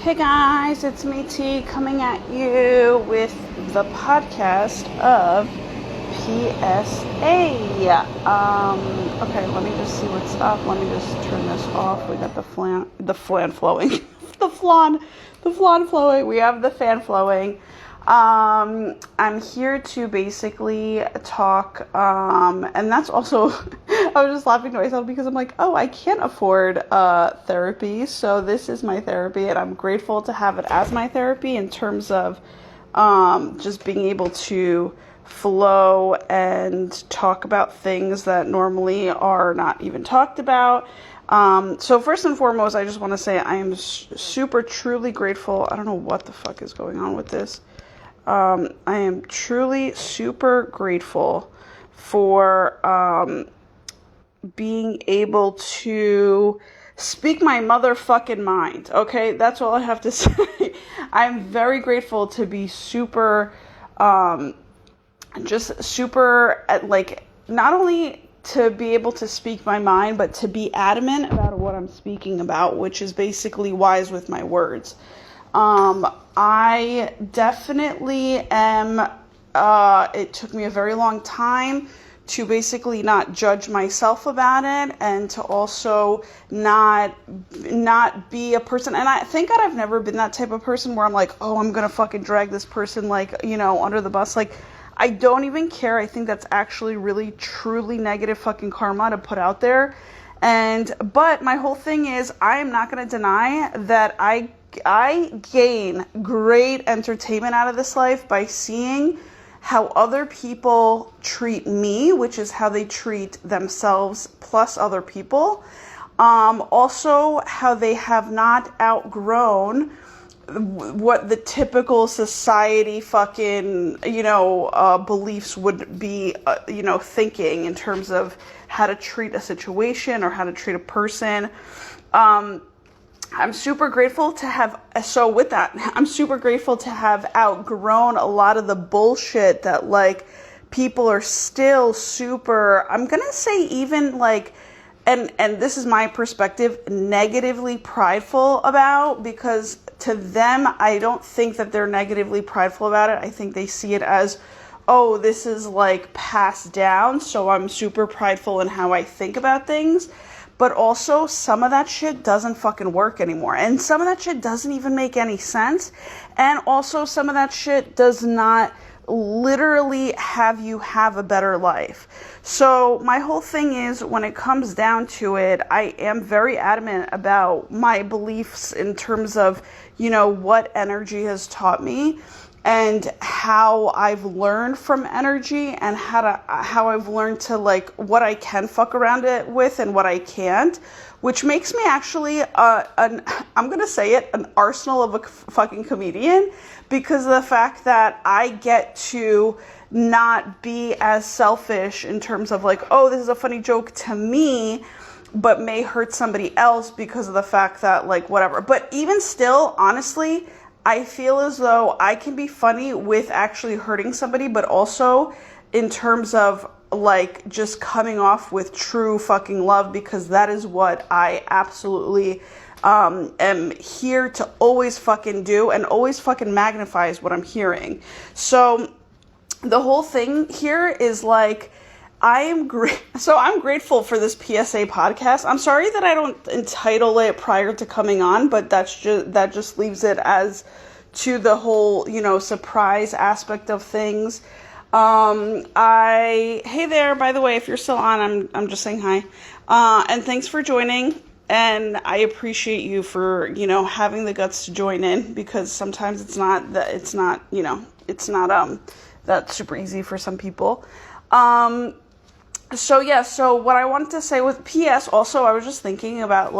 Hey guys, it's me T coming at you with the podcast of PSA. Okay, let me just see what's up. Let me just turn this off. We got the flan flowing. the flan flowing. We have the fan flowing. I'm here to basically talk, and that's also, I was just laughing to myself because I'm like, oh, I can't afford therapy, so this is my therapy, and I'm grateful to have it as my therapy in terms of just being able to flow and talk about things that normally are not even talked about. So first and foremost, I just want to say I am super truly grateful. I don't know what the fuck is going on with this. I am truly super grateful for being able to speak my motherfucking mind. Okay, that's all I have to say. I'm very grateful to be super, just super not only to be able to speak my mind, but to be adamant about what I'm speaking about, which is basically wise with my words. I definitely am, it took me a very long time to basically not judge myself about it and to also not be a person. And I thank God I've never been that type of person where I'm like, oh, I'm going to fucking drag this person under the bus. Like, I don't even care. I think that's actually really, truly negative fucking karma to put out there. But my whole thing is I am not going to deny that I gain great entertainment out of this life by seeing how other people treat me, which is how they treat themselves plus other people. Also, how they have not outgrown what the typical society fucking, beliefs would be, thinking in terms of how to treat a situation or how to treat a person. I'm super grateful to have, I'm super grateful to have outgrown a lot of the bullshit that, people are still super, I'm going to say even, and this is my perspective, negatively prideful about, because to them, I don't think that they're negatively prideful about it. I think they see it as, oh, this is, passed down, so I'm super prideful in how I think about things. But also, some of that shit doesn't fucking work anymore. And some of that shit doesn't even make any sense. And also, some of that shit does not literally have you have a better life. So my whole thing is, when it comes down to it, I am very adamant about my beliefs in terms of, what energy has taught me. And how I've learned from energy and how I've learned to what I can fuck around it with and what I can't, which makes me actually I'm gonna say it, an arsenal of a fucking comedian, because of the fact that I get to not be as selfish in terms of oh, this is a funny joke to me, but may hurt somebody else because of the fact that whatever. But even still, honestly, I feel as though I can be funny with actually hurting somebody, but also in terms of just coming off with true fucking love, because that is what I absolutely am here to always fucking do, and always fucking magnifies what I'm hearing. So the whole thing here is I'm grateful for this PSA podcast. I'm sorry that I don't entitle it prior to coming on, but that just leaves it as to the whole, surprise aspect of things. Hey there, by the way, if you're still on, I'm just saying hi. And thanks for joining. And I appreciate you for, having the guts to join in, because sometimes it's not that super easy for some people. So what I wanted to say with PS also, I was just thinking about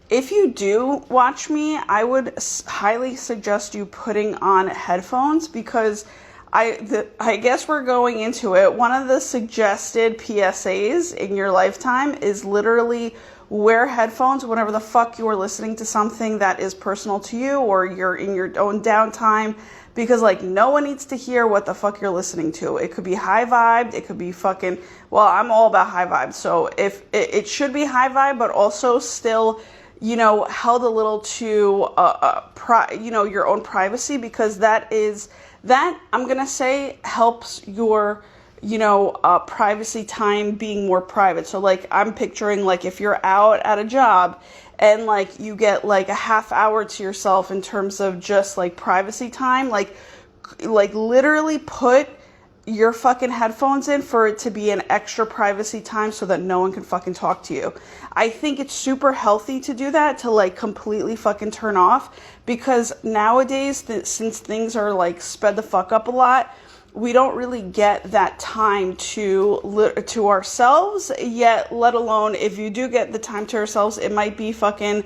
if you do watch me, I would highly suggest you putting on headphones, because I guess we're going into it. One of the suggested PSAs in your lifetime is literally wear headphones whenever the fuck you are listening to something that is personal to you, or you're in your own downtime, because no one needs to hear what the fuck you're listening to. It could be high vibed, it could be I'm all about high vibes, so if it should be high vibe, but also still held a little to, your own privacy, because that I'm going to say helps your, privacy time being more private. So like, I'm picturing like if you're out at a job and like you get like a half hour to yourself in terms of just like privacy time, like literally put your fucking headphones in for it to be an extra privacy time so that no one can fucking talk to you. I think it's super healthy to do that, to like completely fucking turn off, because nowadays, since things are like sped the fuck up a lot, we don't really get that time to ourselves yet, let alone if you do get the time to ourselves, it might be fucking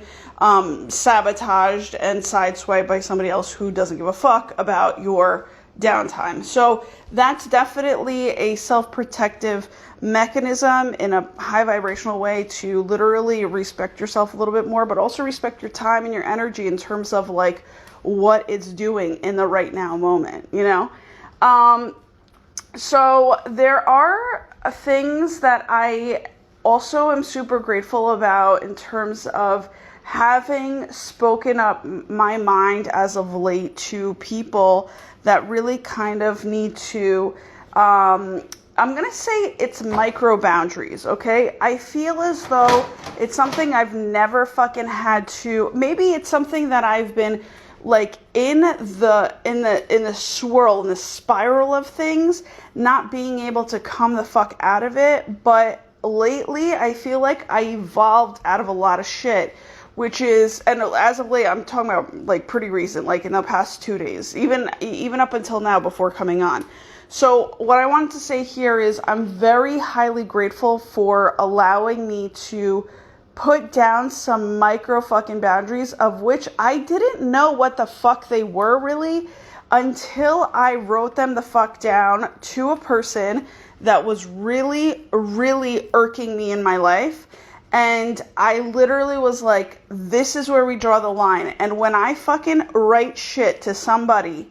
sabotaged and sideswiped by somebody else who doesn't give a fuck about your downtime. So that's definitely a self-protective mechanism in a high vibrational way to literally respect yourself a little bit more, but also respect your time and your energy in terms of like what it's doing in the right now moment, So there are things that I also am super grateful about in terms of having spoken up my mind as of late to people that really kind of need to, I'm going to say it's micro boundaries, okay? I feel as though it's something I've never fucking had to, maybe it's something that I've been like in the swirl, in the spiral of things, not being able to come the fuck out of it. But lately I feel like I evolved out of a lot of shit, which is, and as of late, I'm talking about like pretty recent, like in the past 2 days, even up until now before coming on. So what I wanted to say here is I'm very highly grateful for allowing me to put down some micro fucking boundaries, of which I didn't know what the fuck they were really until I wrote them the fuck down to a person that was really, really irking me in my life. And I literally was like, this is where we draw the line. And when I fucking write shit to somebody,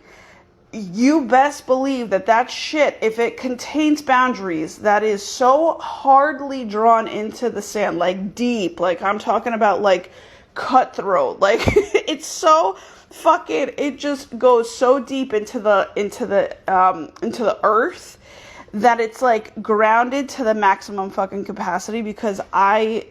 you best believe that shit, if it contains boundaries, that is so hardly drawn into the sand, like deep, like I'm talking about like cutthroat, like it's so fucking, it just goes so deep into the earth, that it's like grounded to the maximum fucking capacity, because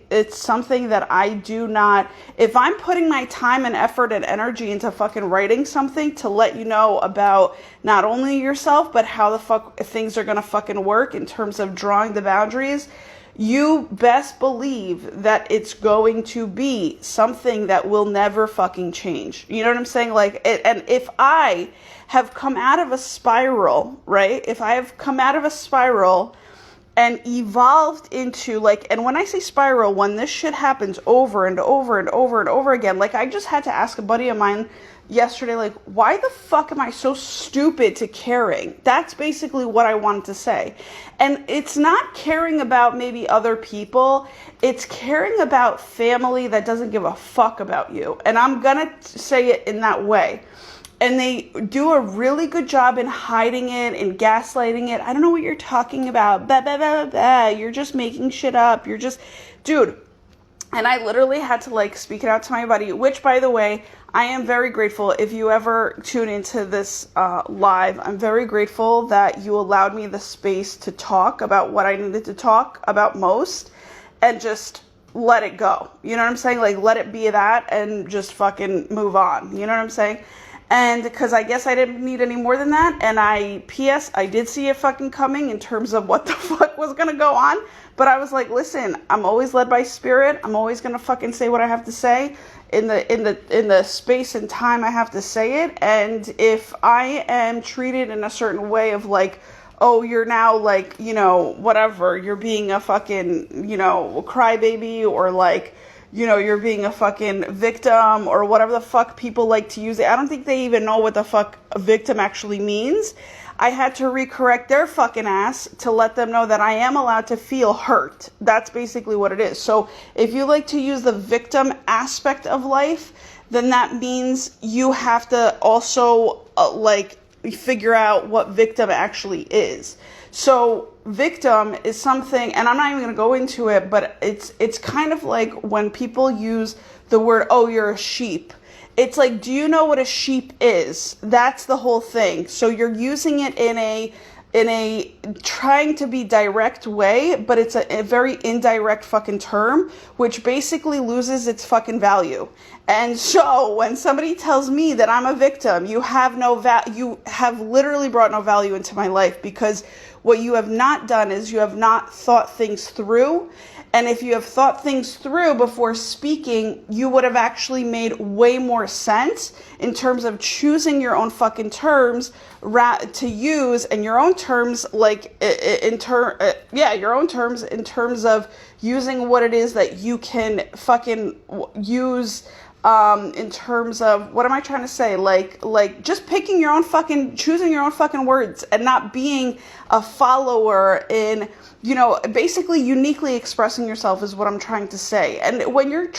it's something that I do not, if I'm putting my time and effort and energy into fucking writing something to let you know about not only yourself, but how the fuck things are gonna fucking work in terms of drawing the boundaries, you best believe that it's going to be something that will never fucking change. You know what I'm saying? Like, and if I have come out of a spiral, right? If I have come out of a spiral and evolved into like, and when I say spiral, when this shit happens over and over and over and over again, like I just had to ask a buddy of mine yesterday, like, why the fuck am I so stupid to caring? That's basically what I wanted to say. And it's not caring about maybe other people. It's caring about family that doesn't give a fuck about you. And I'm gonna say it in that way. And they do a really good job in hiding it and gaslighting it. I don't know what you're talking about. Blah, blah, blah, blah. You're just making shit up. You're just, dude. And I literally had to like speak it out to my buddy, which by the way, I am very grateful. If you ever tune into this live, I'm very grateful that you allowed me the space to talk about what I needed to talk about most and just let it go. You know what I'm saying? Like, let it be that and just fucking move on. You know what I'm saying? And because I guess I didn't need any more than that. And P.S., I did see it fucking coming in terms of what the fuck was going to go on. But I was like, listen, I'm always led by spirit. I'm always going to fucking say what I have to say in the space and time I have to say it. And if I am treated in a certain way of like, oh, you're now like, you know, whatever, you're being a fucking, you know, crybaby, or like, you know, you're being a fucking victim, or whatever the fuck people like to use it. I don't think they even know what the fuck a victim actually means. I had to recorrect their fucking ass to let them know that I am allowed to feel hurt. That's basically what it is. So if you like to use the victim aspect of life, then that means you have to also like figure out what victim actually is. So victim is something, and I'm not even going to go into it, but it's kind of like when people use the word, oh, you're a sheep. It's like, do you know what a sheep is? That's the whole thing. So you're using it in a trying to be direct way, but it's a very indirect fucking term, which basically loses its fucking value. And so when somebody tells me that I'm a victim, you have you have literally brought no value into my life, because what you have not done is you have not thought things through. And if you have thought things through before speaking, you would have actually made way more sense in terms of choosing your own fucking terms to use, and your own terms, like your own terms in terms of using what it is that you can fucking use. In terms of, what am I trying to say? Like just picking your own fucking, choosing your own fucking words, and not being a follower in, basically uniquely expressing yourself is what I'm trying to say. And when you're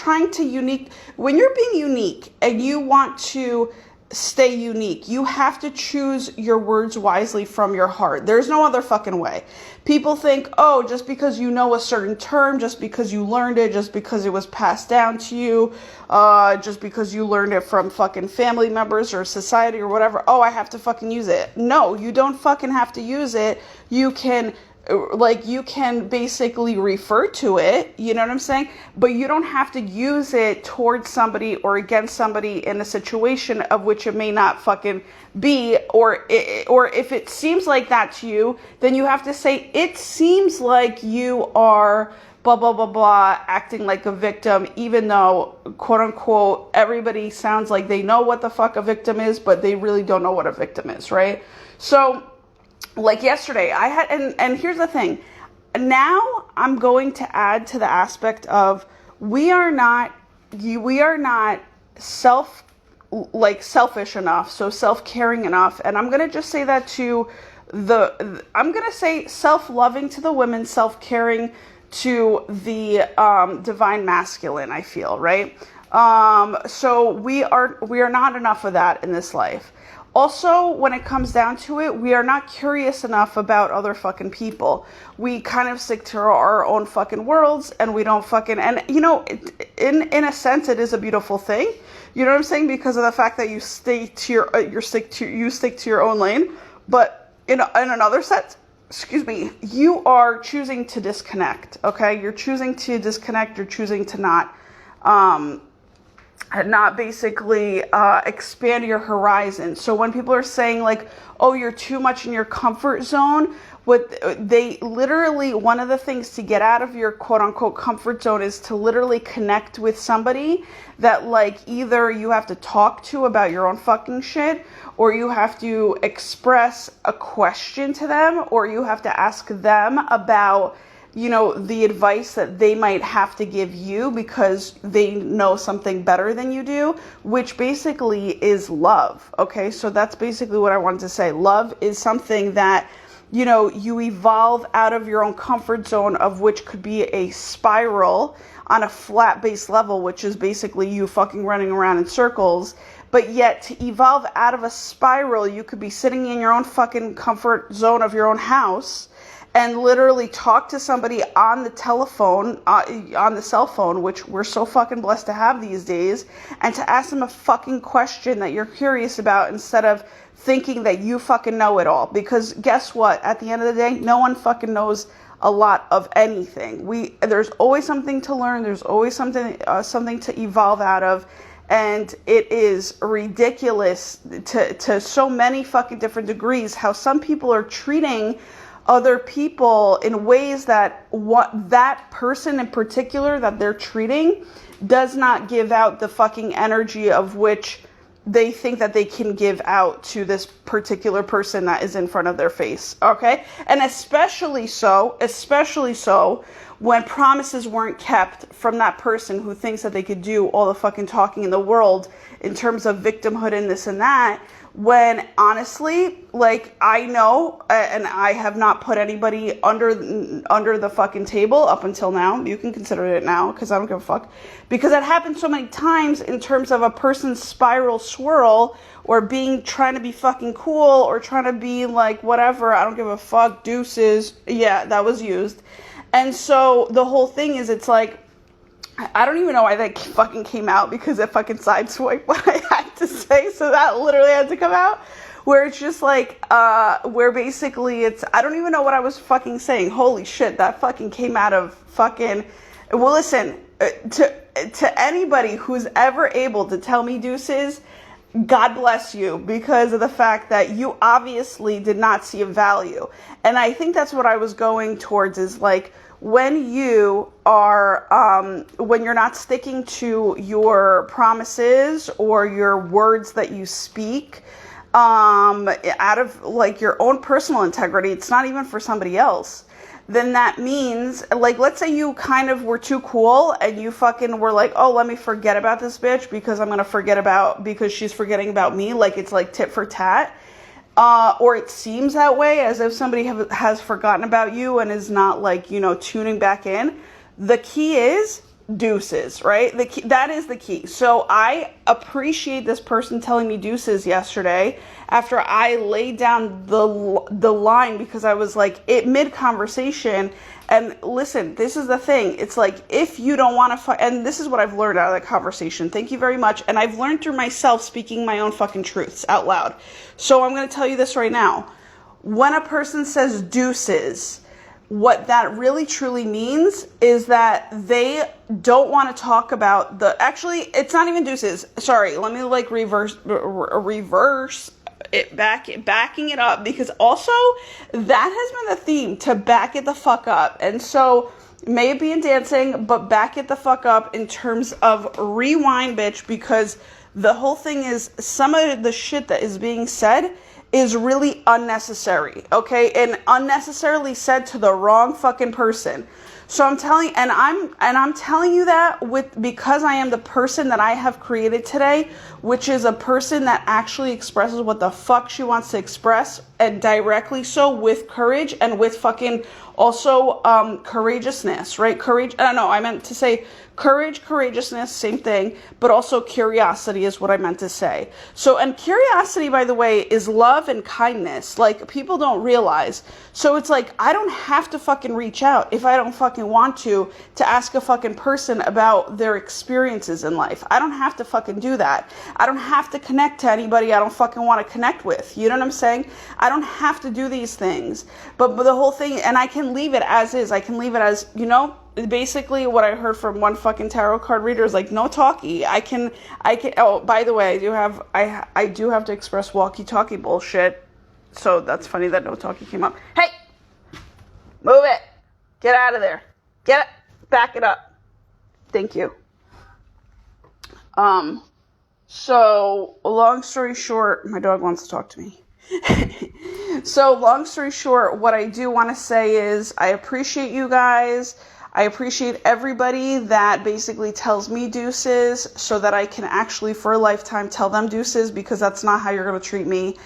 when you're being unique and you want to stay unique, you have to choose your words wisely from your heart. There's no other fucking way. People think, oh, just because you know a certain term, just because you learned it, just because it was passed down to you, just because you learned it from fucking family members or society or whatever, oh, I have to fucking use it. No, you don't fucking have to use it. You can basically refer to it, you know what I'm saying? But you don't have to use it towards somebody or against somebody in a situation of which it may not fucking be, or if it seems like that to you, then you have to say, it seems like you are blah, blah, blah, blah, acting like a victim, even though, quote unquote, everybody sounds like they know what the fuck a victim is, but they really don't know what a victim is, right? So, like yesterday, I had, and here's the thing. Now I'm going to add to the aspect of we are not selfish enough, so self-caring enough, and I'm gonna just say that to I'm gonna say self-loving to the women, self-caring to the divine masculine. I feel, right? So we are not enough of that in this life. Also, when it comes down to it, we are not curious enough about other fucking people. We kind of stick to our own fucking worlds, and we don't fucking, and in a sense, it is a beautiful thing. You know what I'm saying? Because of the fact that you stick to your own lane. But in another sense, you are choosing to disconnect. Okay, you're choosing to disconnect. You're choosing to not basically expand your horizon. So when people are saying like, oh, you're too much in your comfort zone, one of the things to get out of your quote unquote comfort zone is to literally connect with somebody that like either you have to talk to about your own fucking shit, or you have to express a question to them, or you have to ask them about the advice that they might have to give you because they know something better than you do, which basically is love. Okay, so that's basically what I wanted to say. Love is something that, you evolve out of your own comfort zone, of which could be a spiral on a flat base level, which is basically you fucking running around in circles. But yet to evolve out of a spiral, you could be sitting in your own fucking comfort zone of your own house and literally talk to somebody on the telephone, on the cell phone, which we're so fucking blessed to have these days, and to ask them a fucking question that you're curious about instead of thinking that you fucking know it all. Because guess what? At the end of the day, no one fucking knows a lot of anything. There's always something to learn. There's always something to evolve out of. And it is ridiculous to so many fucking different degrees how some people are treating other people in ways that what that person in particular that they're treating does not give out the fucking energy of which they think that they can give out to this particular person that is in front of their face. Okay? And especially so when promises weren't kept from that person who thinks that they could do all the fucking talking in the world in terms of victimhood and this and that. When honestly, like, I know, and I have not put anybody under the fucking table up until now. You can consider it now, because I don't give a fuck. Because it happened so many times in terms of a person's spiral swirl, or trying to be fucking cool, or trying to be like, whatever, I don't give a fuck, deuces. Yeah, that was used. And so the whole thing is, it's like, I don't even know why that fucking came out, because it fucking sideswiped what I had to say. So that literally had to come out. Where it's just like, where basically it's, I don't even know what I was fucking saying. Holy shit, that fucking came out of fucking, well, listen, to anybody who's ever able to tell me deuces, God bless you, because of the fact that you obviously did not see a value. And I think that's what I was going towards, is like, when you are, when you're not sticking to your promises or your words that you speak, out of like your own personal integrity, it's not even for somebody else, then that means, like, let's say you kind of were too cool and you fucking were like, oh, let me forget about this bitch because I'm going to forget about, because she's forgetting about me. Like, it's like tit for tat. Or it seems that way, as if somebody has forgotten about you and is not, like, you know, tuning back in. The key is deuces, right? That is the key. So I appreciate this person telling me deuces yesterday after I laid down the line, because I was like, mid-conversation. And listen, this is the thing. It's like, if you don't want to, and this is what I've learned out of that conversation. Thank you very much. And I've learned through myself speaking my own fucking truths out loud. So I'm going to tell you this right now. When a person says deuces, what that really truly means is that they don't want to talk about actually, it's not even deuces. Sorry, let me like reverse it backing it up, because also that has been the theme, to back it the fuck up. And so maybe in dancing, but back it the fuck up in terms of rewind, bitch, because the whole thing is, some of the shit that is being said is really unnecessary, okay? And unnecessarily said to the wrong fucking person. So I'm telling you that because I am the person that I have created today, which is a person that actually expresses what the fuck she wants to express, and directly so, with courage and with fucking also courageousness, right? Courage, I don't know, I meant to say courage, courageousness, same thing, but also curiosity is what I meant to say. So, and curiosity, by the way, is love and kindness. Like, people don't realize. So it's like, I don't have to fucking reach out if I don't fucking want to ask a fucking person about their experiences in life. I don't have to fucking do that. I don't have to connect to anybody I don't fucking want to connect with. You know what I'm saying? I don't have to do these things. But the whole thing, and I can leave it as is. I can leave it as, you know, basically what I heard from one fucking tarot card reader is like, no talkie. I can, oh, by the way, I do have to express walkie-talkie bullshit. So that's funny that no talkie came up. Hey, move it. Get out of there. Get it. Back it up. Thank you. So long story short, my dog wants to talk to me. So long story short, what I do want to say is I appreciate you guys. I appreciate everybody that basically tells me deuces so that I can actually for a lifetime tell them deuces, because that's not how you're going to treat me.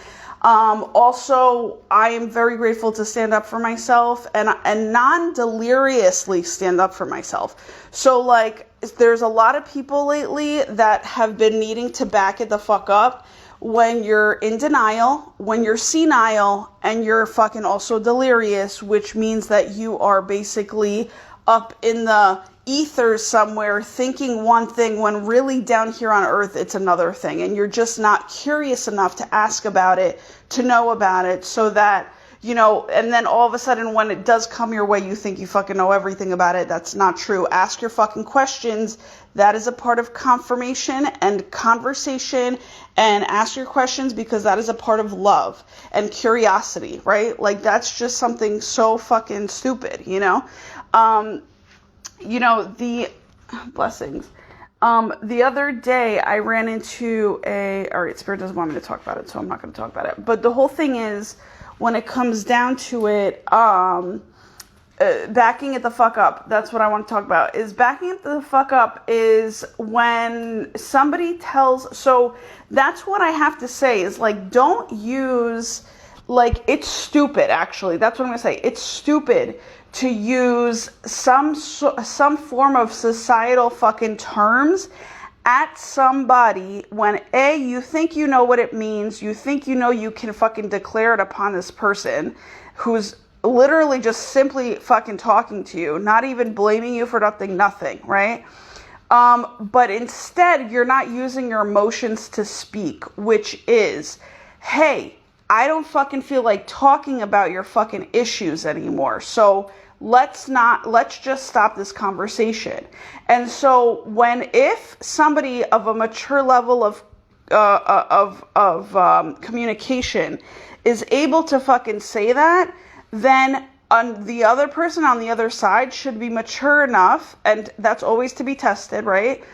Also, I am very grateful to stand up for myself and non-deliriously stand up for myself. So like, there's a lot of people lately that have been needing to back it the fuck up when you're in denial, when you're senile, and you're fucking also delirious, which means that you are basically up in the ether somewhere thinking one thing when really down here on earth it's another thing, and you're just not curious enough to ask about it, to know about it, so that, you know, and then all of a sudden when it does come your way, you think you fucking know everything about it. That's not true. Ask your fucking questions. That is a part of confirmation and conversation, and ask your questions, because that is a part of love and curiosity, right? Like, that's just something so fucking stupid, you know? You know, the blessings. The other day I ran into all right, Spirit doesn't want me to talk about it, so I'm not going to talk about it. But the whole thing is, when it comes down to it, backing it the fuck up. That's what I want to talk about. Is backing it the fuck up is when somebody so that's what I have to say is, like, don't use, like, it's stupid, actually. That's what I'm going to say. It's stupid to use some form of societal fucking terms at somebody when A, you think you know what it means, you think you know you can fucking declare it upon this person who's literally just simply fucking talking to you, not even blaming you for nothing, right? But instead, you're not using your emotions to speak, which is, hey, I don't fucking feel like talking about your fucking issues anymore. So let's just stop this conversation. And so if somebody of a mature level of communication is able to fucking say that, then the other person on the other side should be mature enough, and that's always to be tested, right?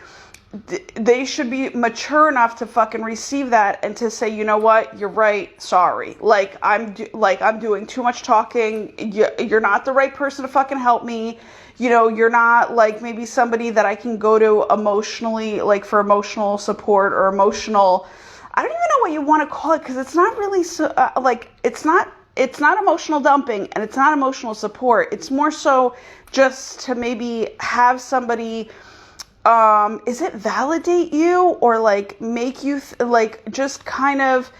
They should be mature enough to fucking receive that and to say, you know what, you're right, sorry. Like I'm doing too much talking. You're not the right person to fucking help me. You know, you're not like maybe somebody that I can go to emotionally, like for emotional support or emotional. I don't even know what you want to call it, because it's not really it's not emotional dumping and it's not emotional support. It's more so just to maybe have somebody, is it validate you or like make you like just kind of,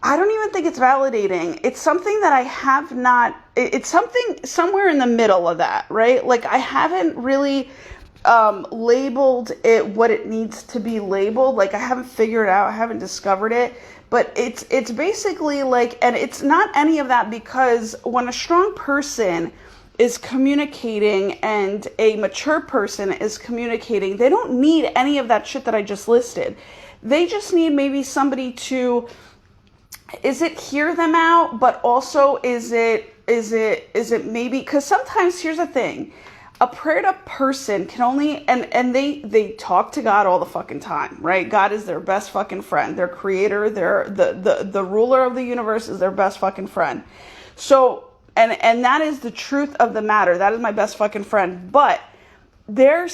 I don't even think it's validating. It's something that I have not, it's something somewhere in the middle of that, right? Like I haven't really labeled it what it needs to be labeled. Like I haven't figured it out. I haven't discovered it. But it's basically like, and it's not any of that, because when a strong person is communicating and a mature person is communicating, they don't need any of that shit that I just listed. They just need maybe somebody to, is it hear them out, but also is it maybe, because sometimes here's the thing. A prayed up person can only, and they talk to God all the fucking time, right? God is their best fucking friend. Their creator, the ruler of the universe is their best fucking friend. So, and that is the truth of the matter. That is my best fucking friend. But there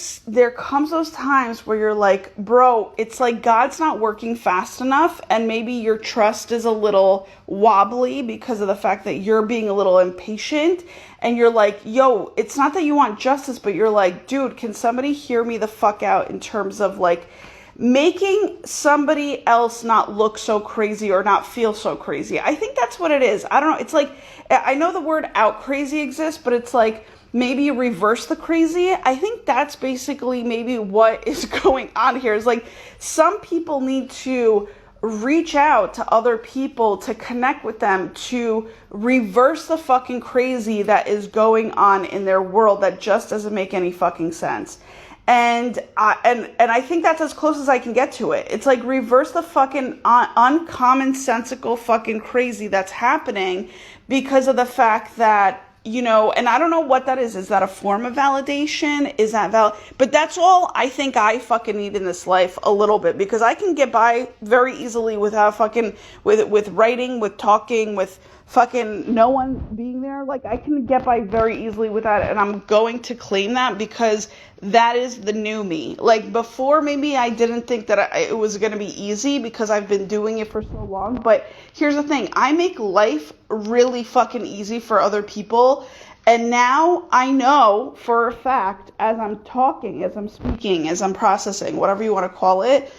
comes those times where you're like, bro, it's like God's not working fast enough, and maybe your trust is a little wobbly because of the fact that you're being a little impatient, and you're like, yo, it's not that you want justice, but you're like, dude, can somebody hear me the fuck out in terms of like making somebody else not look so crazy or not feel so crazy. I think that's what it is. I don't know. It's like, I know the word out crazy exists, but it's like, maybe reverse the crazy. I think that's basically maybe what is going on here. Is like some people need to reach out to other people to connect with them to reverse the fucking crazy that is going on in their world that just doesn't make any fucking sense. And I think that's as close as I can get to it. It's like reverse the fucking uncommonsensical fucking crazy that's happening because of the fact that, you know, and I don't know what that is. Is that a form of validation? Is that But that's all I think I fucking need in this life a little bit, because I can get by very easily without fucking, with writing, with talking, with fucking no one being there. Like I can get by very easily with that, and I'm going to claim that because that is the new me. Like before, maybe I didn't think that it was going to be easy because I've been doing it for so long. But here's the thing. I make life really fucking easy for other people. And now I know for a fact, as I'm talking, as I'm speaking, as I'm processing, whatever you want to call it,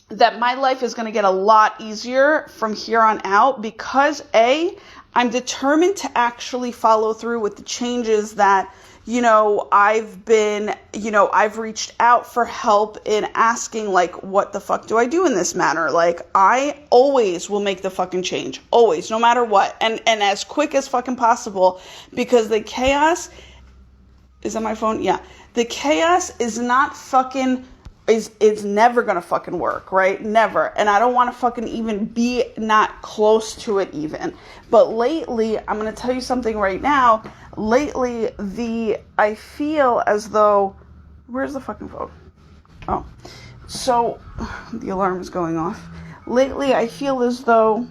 that my life is going to get a lot easier from here on out because I'm determined to actually follow through with the changes that, you know, I've reached out for help in asking, like, what the fuck do I do in this matter? Like, I always will make the fucking change. Always, no matter what. And as quick as fucking possible, because the chaos, is that my phone? Yeah. The chaos is not fucking, is never gonna fucking work, right? Never. And I don't want to fucking even be not close to it even. But lately, I'm gonna tell you something right now. Lately, I feel as though, where's the fucking phone? Oh, so the alarm is going off. Lately, I feel as though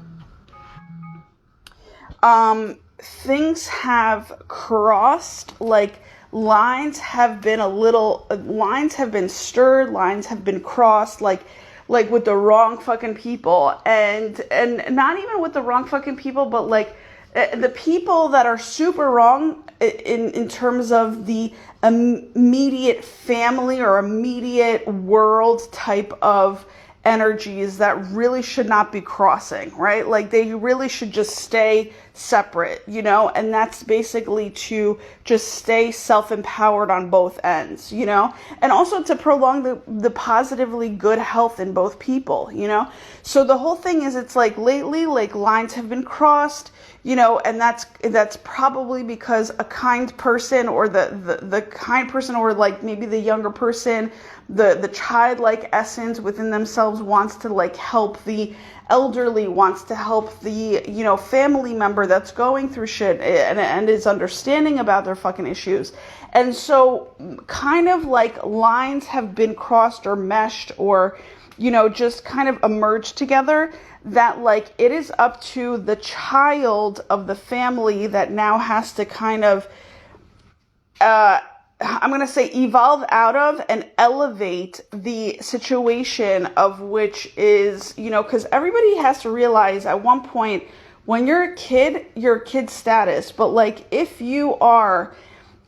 things have crossed, like lines have been stirred, lines have been crossed, like with the wrong fucking people, and not even with the wrong fucking people, but like the people that are super wrong in terms of the immediate family or immediate world type of energies that really should not be crossing, right? Like they really should just stay separate, you know, and that's basically to just stay self-empowered on both ends, you know, and also to prolong the positively good health in both people, you know. So the whole thing is, it's like lately, like lines have been crossed, you know, and that's probably because a kind person, or the kind person, or like maybe the younger person, the childlike essence within themselves wants to like help the elderly, wants to help the, you know, family member that's going through shit and is understanding about their fucking issues. And so kind of like lines have been crossed or meshed, or, you know, just kind of emerged together, that like it is up to the child of the family that now has to kind of I'm going to say evolve out of and elevate the situation of which is, you know, because everybody has to realize at one point when you're a kid status, but like if you are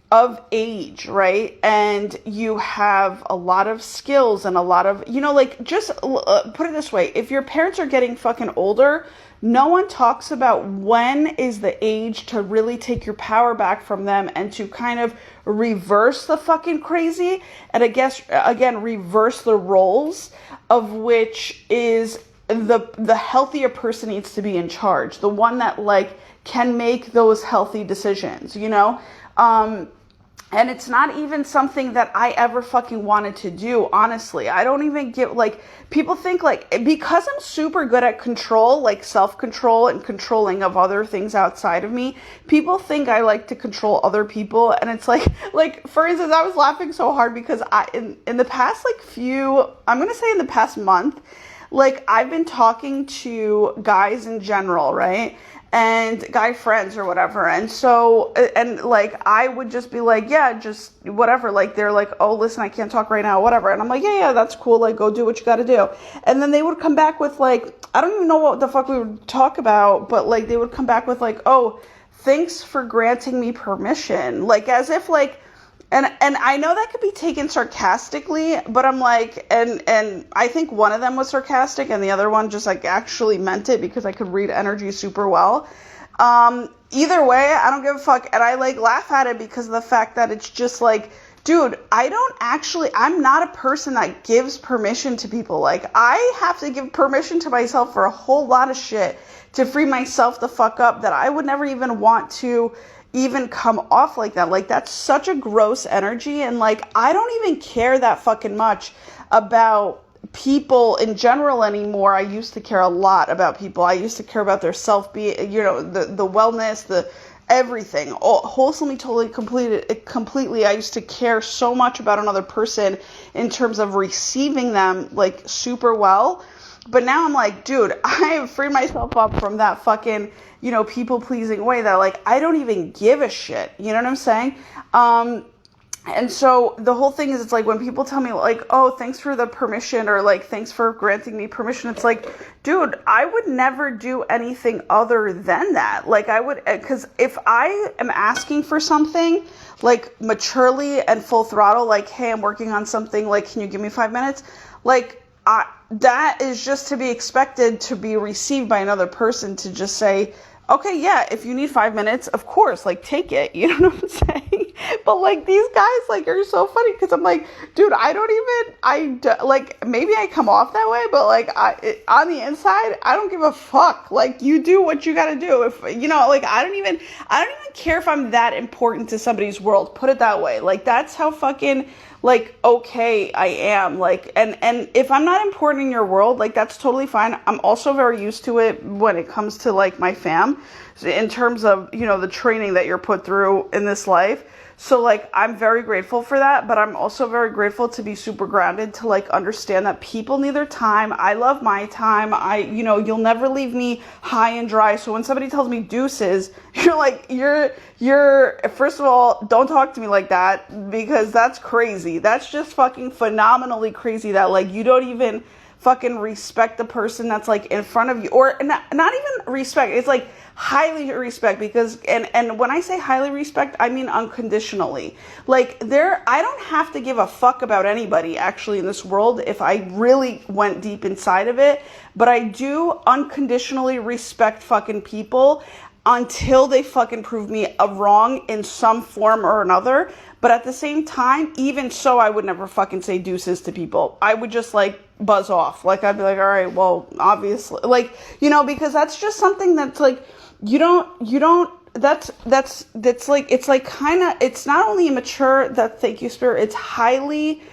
of age, right, and you have a lot of skills and a lot of, you know, like just put it this way, if your parents are getting fucking older, no one talks about when is the age to really take your power back from them and to kind of reverse the fucking crazy, and I guess again reverse the roles, of which is the healthier person needs to be in charge, the one that like can make those healthy decisions, you know. And it's not even something that I ever fucking wanted to do, honestly. I don't even get, like, people think, like, because I'm super good at control, like self-control and controlling of other things outside of me, people think I like to control other people. And it's like, for instance, I was laughing so hard because in the past, like, I'm going to say in the past month, like, I've been talking to guys in general, right? And guy friends or whatever. And so, and like, I would just be like, yeah, just whatever. Like, they're like, oh, listen, I can't talk right now, whatever. And I'm like, yeah, that's cool. Like, go do what you got to do. And then they would come back with like, I don't even know what the fuck we would talk about, but like, they would come back with like, oh, thanks for granting me permission. Like, as if like, and I know that could be taken sarcastically, but I'm like, and I think one of them was sarcastic and the other one just like actually meant it because I could read energy super well. Either way, I don't give a fuck. And I like laugh at it because of the fact that it's just like, dude, I'm not a person that gives permission to people. Like, I have to give permission to myself for a whole lot of shit to free myself the fuck up that I would never even want to even come off like that. Like, that's such a gross energy. And like, I don't even care that fucking much about people in general anymore. I used to care a lot about people. I used to care about their self-being, you know, the wellness, the everything, wholesomely, totally, completely. I used to care so much about another person in terms of receiving them like super well. But now I'm like, dude, I have freed myself up from that fucking, you know, people-pleasing way that, like, I don't even give a shit. You know what I'm saying? And so the whole thing is, it's like when people tell me, like, oh, thanks for the permission, or, like, thanks for granting me permission, it's like, dude, I would never do anything other than that. Like, I would, because if I am asking for something, like, maturely and full throttle, like, hey, I'm working on something, like, can you give me 5 minutes? Like, that is just to be expected to be received by another person to just say, okay, yeah, if you need 5 minutes, of course, like, take it. You know what I'm saying? But, like, these guys, like, are so funny because I'm like, dude, like, maybe I come off that way, but, like, on the inside, I don't give a fuck. Like, you do what you gotta do. If, you know, like, I don't even care if I'm that important to somebody's world. Put it that way. Like, that's how fucking, like, okay I am. Like, and if I'm not important in your world, like, that's totally fine. I'm also very used to it when it comes to, like, my fam, in terms of, you know, the training that you're put through in this life. So, like, I'm very grateful for that, but I'm also very grateful to be super grounded, to, like, understand that people need their time. I love my time. You know, you'll never leave me high and dry. So when somebody tells me deuces, you're like, you're, first of all, don't talk to me like that, because that's crazy. That's just fucking phenomenally crazy that, like, you don't even fucking respect the person that's, like, in front of you, or not even respect. It's like highly respect, because, and when I say highly respect, I mean unconditionally. Like, I don't have to give a fuck about anybody actually in this world if I really went deep inside of it, but I do unconditionally respect fucking people. until they fucking prove me wrong in some form or another. But at the same time, even so, I would never fucking say deuces to people. I would just like buzz off. Like, I'd be like, all right, well, obviously, like, you know, because that's just something that's like, that's like, it's like kind of, it's not only immature, thank you, Spirit, it's highly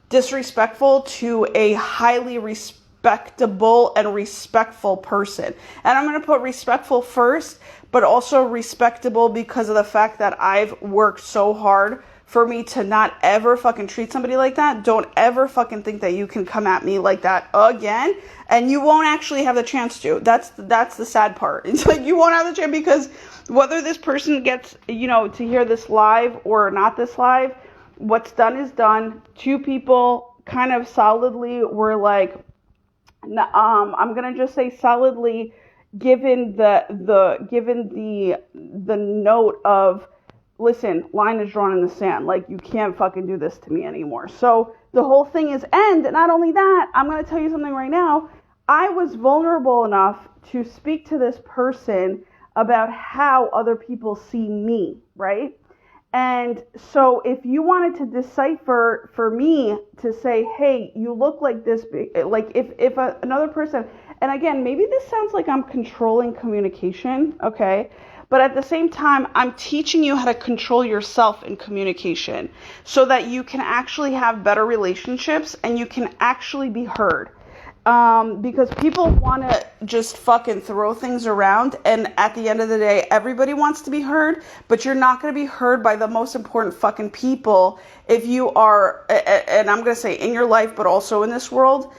disrespectful to a highly respectable and respectful person. And I'm going to put respectful first, but also respectable because of the fact that I've worked so hard for me to not ever fucking treat somebody like that. Don't ever fucking think that you can come at me like that again, and you won't actually have the chance to. That's the sad part. It's like you won't have the chance, because whether this person gets, you know, to hear this live or not this live, what's done is done. Two people kind of solidly were like, I'm gonna just say solidly given the note of, listen, line is drawn in the sand. Like, you can't fucking do this to me anymore. So the whole thing is, and not only that, I'm going to tell you something right now. I was vulnerable enough to speak to this person about how other people see me, right? And so if you wanted to decipher for me to say, hey, you look like this, like if another person, and again, maybe this sounds like I'm controlling communication, okay? But at the same time, I'm teaching you how to control yourself in communication so that you can actually have better relationships and you can actually be heard. Because people want to just fucking throw things around, and at the end of the day, everybody wants to be heard, but you're not going to be heard by the most important fucking people if you are, and I'm going to say in your life, but also in this world,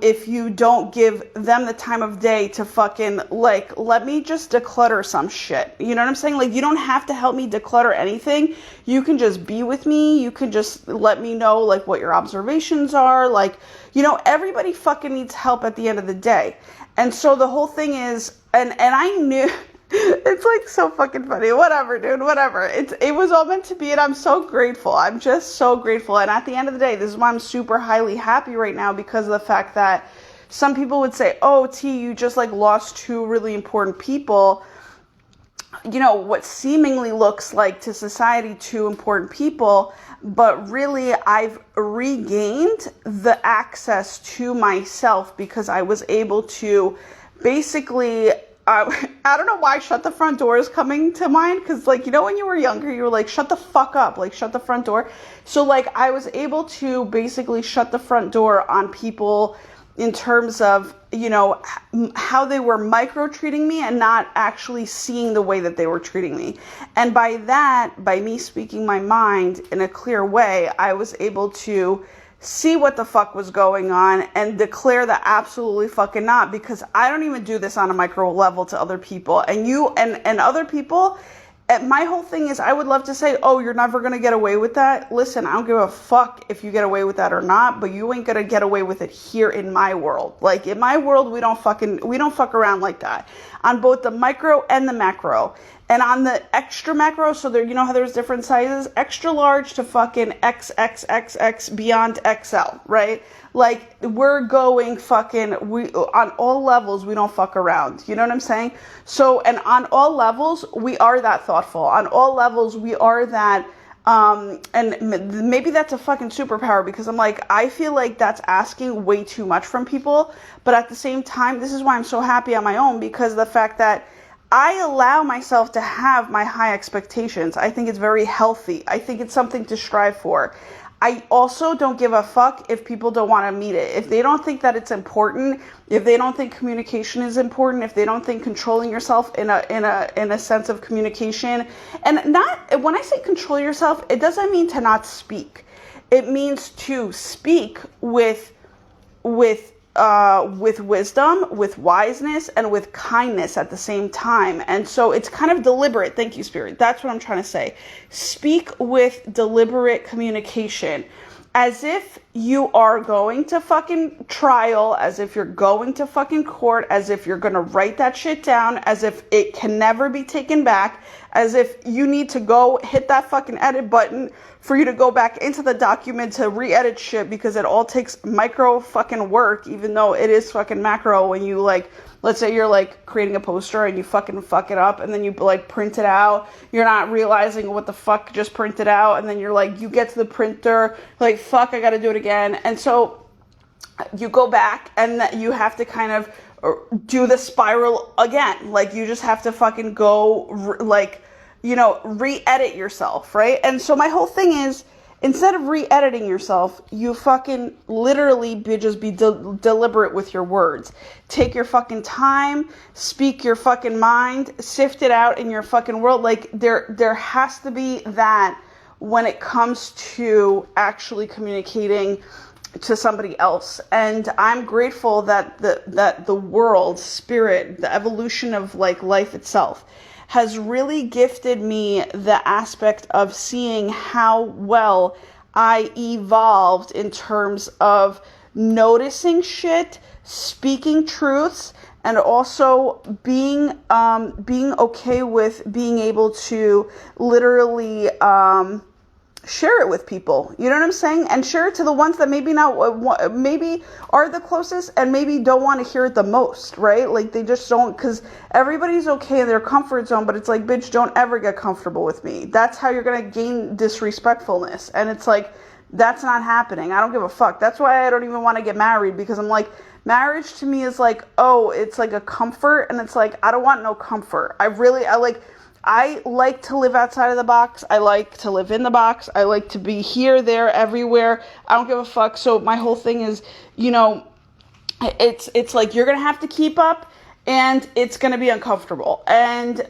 if you don't give them the time of day to fucking, like, let me just declutter some shit. You know what I'm saying? Like, you don't have to help me declutter anything. You can just be with me. You can just let me know, like, what your observations are. Like, you know, everybody fucking needs help at the end of the day. And so the whole thing is, and I knew... It's like so fucking funny. Whatever, dude, whatever. It was all meant to be, and I'm so grateful. I'm just so grateful. And at the end of the day, this is why I'm super highly happy right now, because of the fact that some people would say, oh, T, you just like lost two really important people. You know, what seemingly looks like to society two important people, but really I've regained the access to myself because I was able to basically... I don't know why shut the front door is coming to mind, because, like, you know, when you were younger, you were like, shut the fuck up, like, shut the front door. So, like, I was able to basically shut the front door on people in terms of, you know, how they were micro-treating me and not actually seeing the way that they were treating me. And by that, by me speaking my mind in a clear way, I was able to see what the fuck was going on and declare that absolutely fucking not, because I don't even do this on a micro level to other people. And you and other people, my whole thing is, I would love to say, oh, you're never going to get away with that. Listen, I don't give a fuck if you get away with that or not, but you ain't going to get away with it here in my world. Like, in my world, we don't fuck around like that on both the micro and the macro. And on the extra macro, so there, you know how there's different sizes, extra large to fucking XXXX beyond XL, right? Like, we're going fucking, on all levels, we don't fuck around. You know what I'm saying? So, and on all levels, we are that thoughtful. On all levels, we are that, and maybe that's a fucking superpower, because I'm like, I feel like that's asking way too much from people. But at the same time, this is why I'm so happy on my own, because the fact that I allow myself to have my high expectations. I think it's very healthy. I think it's something to strive for. I also don't give a fuck if people don't want to meet it. If they don't think that it's important, if they don't think communication is important, if they don't think controlling yourself in a sense of communication, and not, when I say control yourself, it doesn't mean to not speak. It means to speak with wisdom, with wiseness, and with kindness at the same time. And so it's kind of deliberate. Thank you, Spirit. That's what I'm trying to say. Speak with deliberate communication. as if you are going to fucking trial, as if you're going to fucking court, as if you're gonna write that shit down, as if it can never be taken back, as if you need to go hit that fucking edit button for you to go back into the document to re-edit shit, because it all takes micro fucking work, even though it is fucking macro when you like, let's say you're like creating a poster and you fucking fuck it up and then you like print it out. You're not realizing what the fuck just printed out. And then you're like, you get to the printer, like, fuck, I got to do it again. And so you go back and you have to kind of do the spiral again. Like, you just have to fucking go like, you know, re-edit yourself, right? And so my whole thing is, instead of re-editing yourself, you fucking literally be deliberate with your words. Take your fucking time, speak your fucking mind, sift it out in your fucking world. Like, there has to be that when it comes to actually communicating to somebody else. And I'm grateful that the world, spirit, the evolution of like life itself has really gifted me the aspect of seeing how well I evolved in terms of noticing shit, speaking truths, and also being okay with being able to literally share it with people. You know what I'm saying? And share it to the ones that maybe are the closest and maybe don't want to hear it the most, right? Like, they just don't, because everybody's okay in their comfort zone, but it's like, bitch, don't ever get comfortable with me. That's how you're going to gain disrespectfulness. And it's like, that's not happening. I don't give a fuck. That's why I don't even want to get married, because I'm like, marriage to me is like, oh, it's like a comfort. And it's like, I don't want no comfort. I like to live outside of the box. I like to live in the box. I like to be here, there, everywhere. I don't give a fuck. So my whole thing is, you know, it's like, you're going to have to keep up and it's going to be uncomfortable. And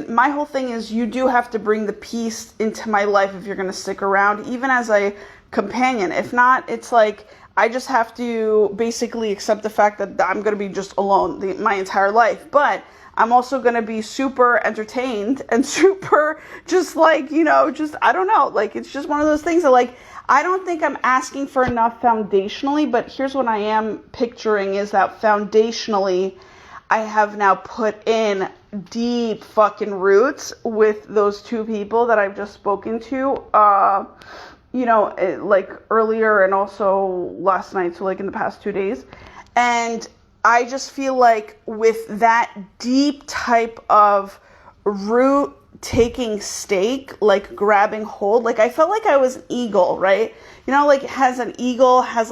my whole thing is, you do have to bring the peace into my life if you're going to stick around, even as a companion. If not, it's like, I just have to basically accept the fact that I'm going to be just alone my entire life. But I'm also going to be super entertained and super just like, you know, just, I don't know, like, it's just one of those things that, like, I don't think I'm asking for enough foundationally, but here's what I am picturing is that foundationally, I have now put in deep fucking roots with those two people that I've just spoken to, you know, like earlier and also last night, so like in the past 2 days. And I just feel like with that deep type of root taking stake, like grabbing hold, like I felt like I was an eagle, right? You know, like eagle has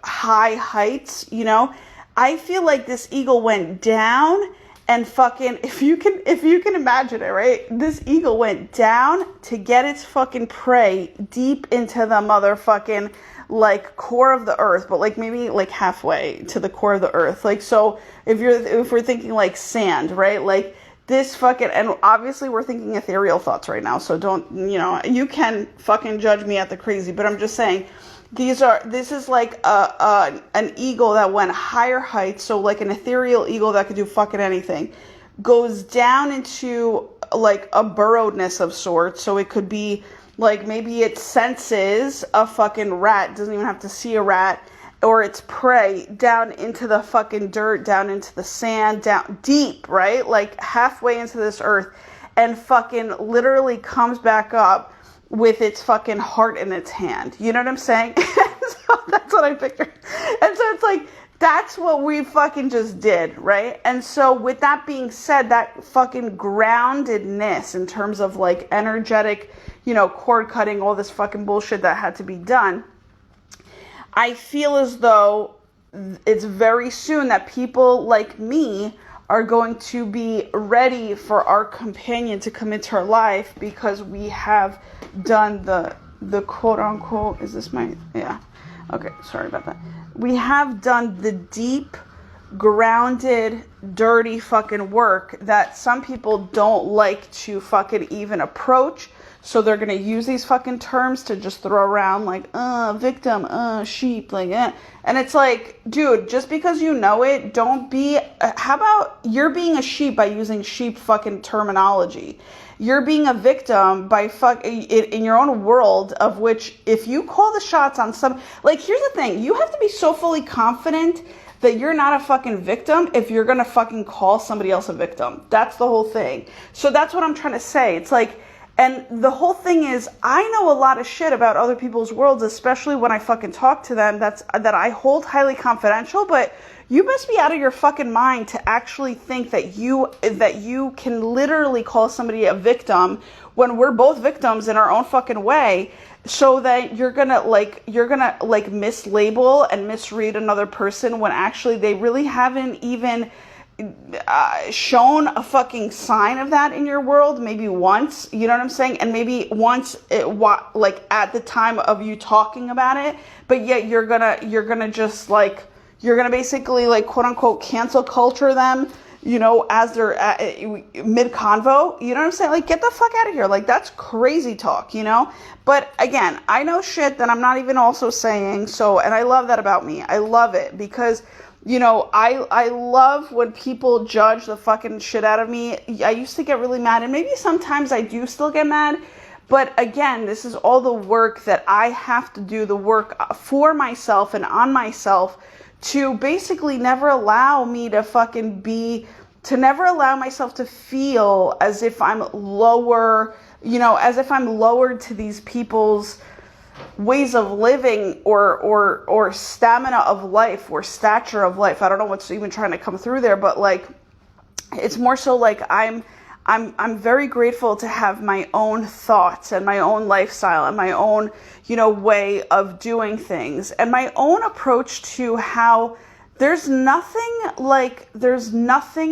high heights, you know? I feel like this eagle went down and fucking, if you can imagine it, right? This eagle went down to get its fucking prey deep into the motherfucking like core of the earth, but like maybe like halfway to the core of the earth. Like, so if we're thinking like sand, right? Like this fucking, and obviously we're thinking ethereal thoughts right now. So don't, you know, you can fucking judge me at the crazy, but I'm just saying this is like an eagle that went higher heights. So like an ethereal eagle that could do fucking anything goes down into like a burrowedness of sorts. So it could be like, maybe it senses a fucking rat, doesn't even have to see a rat, or its prey down into the fucking dirt, down into the sand, down deep, right? Like halfway into this earth, and fucking literally comes back up with its fucking heart in its hand. You know what I'm saying? So that's what I pictured. And so it's like, that's what we fucking just did, right? And so with that being said, that fucking groundedness in terms of like energetic, you know, cord cutting, all this fucking bullshit that had to be done, I feel as though it's very soon that people like me are going to be ready for our companion to come into our life, because we have done the quote unquote, is this my, yeah, okay, sorry about that. We have done the deep, grounded, dirty fucking work that some people don't like to fucking even approach. So they're going to use these fucking terms to just throw around like, victim, sheep, like, And it's like, dude, just because you know it, don't be, how about you're being a sheep by using sheep fucking terminology? you're being a victim by in your own world, of which if you call the shots on some, like, here's the thing, you have to be so fully confident that you're not a fucking victim if you're gonna fucking call somebody else a victim. That's the whole thing. So that's what I'm trying to say. It's like, and the whole thing is, I know a lot of shit about other people's worlds, especially when I fucking talk to them, that I hold highly confidential, but you must be out of your fucking mind to actually think that you can literally call somebody a victim when we're both victims in our own fucking way, so that you're gonna mislabel and misread another person when actually they really haven't even shown a fucking sign of that in your world, maybe once, you know what I'm saying? And maybe once like at the time of you talking about it, but yet you're gonna just like, you're gonna basically like quote unquote cancel culture them, you know, as they're mid convo, you know what I'm saying? Like, get the fuck out of here. Like, that's crazy talk, you know? But again, I know shit that I'm not even also saying. So, and I love that about me. I love it because, you know, I love when people judge the fucking shit out of me. I used to get really mad, and maybe sometimes I do still get mad. But again, this is all the work that I have to do, the work for myself and on myself, to basically never allow me to fucking never allow myself to feel as if I'm lower, you know, as if I'm lowered to these people's ways of living or stamina of life or stature of life. I don't know what's even trying to come through there, but like, it's more so like I'm very grateful to have my own thoughts and my own lifestyle and my own, you know, way of doing things and my own approach to how there's nothing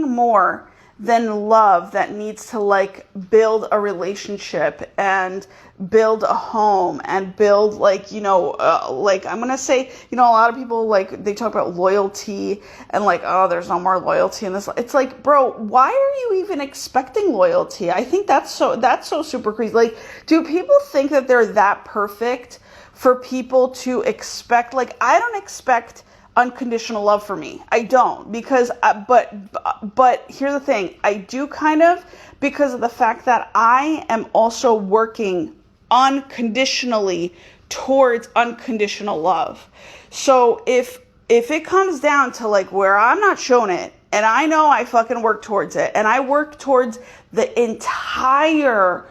more than love that needs to like build a relationship and build a home and build like, you know, like I'm gonna say, you know, a lot of people like they talk about loyalty and like, oh, there's no more loyalty in this. It's like, bro, why are you even expecting loyalty? I think that's so super crazy. Like, do people think that they're that perfect for people to expect? Like, I don't expect unconditional love for me. I don't, because but here's the thing, I do kind of, because of the fact that I am also working unconditionally towards unconditional love. So if it comes down to like where I'm not shown it, and I know I fucking work towards it, and I work towards the entire,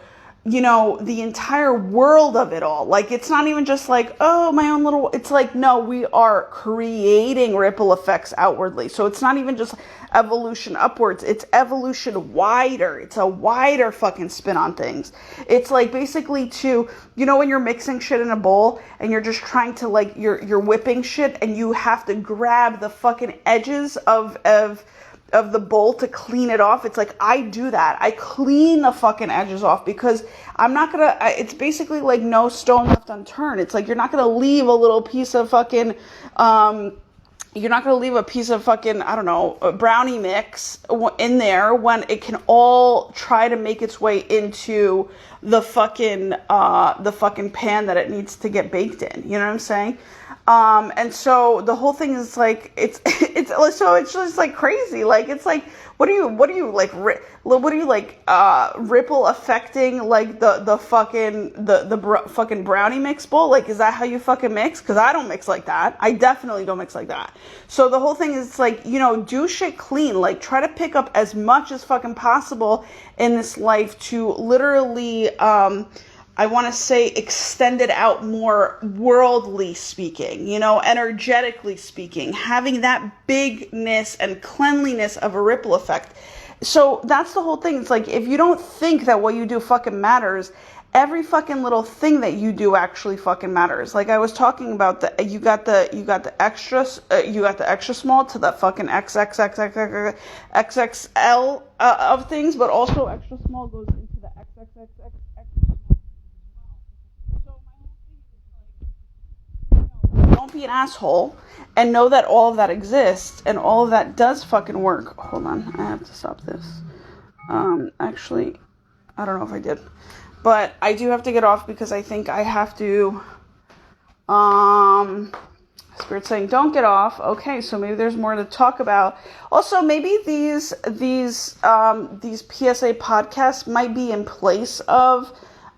you know, the entire world of it all. Like, it's not even just like, oh, my own little, it's like, no, we are creating ripple effects outwardly. So it's not even just evolution upwards, it's evolution wider. It's a wider fucking spin on things. It's like basically to, you know, when you're mixing shit in a bowl and you're just trying to like, you're whipping shit and you have to grab the fucking edges of the bowl to clean it off. It's like, I do that. I clean the fucking edges off because I'm not gonna, it's basically like no stone left unturned. It's like, you're not gonna leave a little piece of fucking, you're not gonna leave a piece of fucking, I don't know, a brownie mix in there when it can all try to make its way into the fucking pan that it needs to get baked in. You know what I'm saying? And so the whole thing is like, it's just like crazy. Like, it's like, what are you like ripple affecting like the fucking brownie mix bowl? Like, is that how you fucking mix? Cause I don't mix like that. I definitely don't mix like that. So the whole thing is like, you know, do shit clean, like try to pick up as much as fucking possible in this life to literally, I want to say extend it out more worldly speaking, you know, energetically speaking, having that bigness and cleanliness of a ripple effect. So that's the whole thing. It's like, if you don't think that what you do fucking matters, every fucking little thing that you do actually fucking matters. Like I was talking about, you got the extra small to the fucking XXL of things, but also extra small goes into the XXXX. Don't be an asshole and know that all of that exists and all of that does fucking work. Hold on, I have to stop this. Actually, I don't know if I did, but I do have to get off because I think I have to Spirit saying, don't get off. Okay, so maybe there's more to talk about. Also, maybe these PSA podcasts might be in place of,